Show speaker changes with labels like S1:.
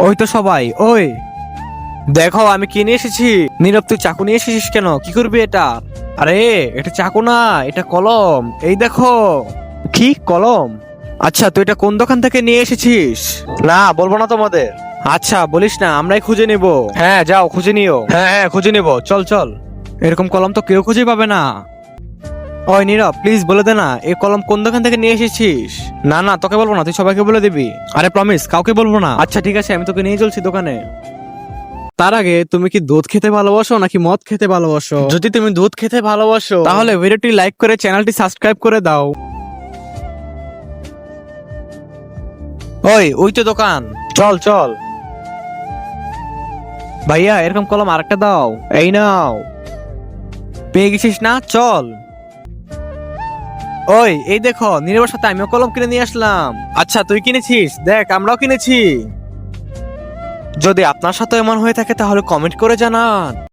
S1: ওই তো সবাই, ওই দেখো আমি কি নিয়ে এসেছি। নীরব, তুই চাকু নিয়ে এসেছিস কেন? কি করবি এটা? আরে এটা চাকু না, এটা কলম। এই দেখো। কি কলম? আচ্ছা, তুই এটা কোন দোকান থেকে নিয়ে এসেছিস? না, বলবো না তোমাদের। আচ্ছা বলিস না, আমরাই খুঁজে নিব। হ্যাঁ যাও খুঁজে নিও। হ্যাঁ হ্যাঁ খুঁজে নিব, চল চল। এরকম কলম তো কেউ খুঁজে পাবে না। ওই নীরব, প্লিজ বলে দে না এই কলম কোন দোকান থেকে নিয়ে এসেছিস। না না, তোকে বলবো না, তুই সবাইকে বলে দিবি। আরে প্রমিস, কাউকে বলবো না। আচ্ছা ঠিক আছে, আমি তোকে নিয়ে চলছি দোকানে। তার আগে তুমি কি দুধ খেতে ভালোবাসো নাকি মদ খেতে ভালোবাসো? যদি তুমি দুধ খেতে ভালোবাসো তাহলে ভিডিওটি লাইক করে চ্যানেলটি সাবস্ক্রাইব করে দাও। ওই তো দোকান, চল চল। ভাইয়া এরকম কলম আরেকটা দাও। এই নাও। পেয়ে গেছিস না? চল। ওই এই দেখো, নীরবের সাথে আমিও কলম কিনে নিয়ে আসলাম। আচ্ছা তুই কিনেছিস? দেখ আমরাও কিনেছি। যদি আপনার সাথে এমন হয়ে থাকে তাহলে কমেন্ট করে জানান।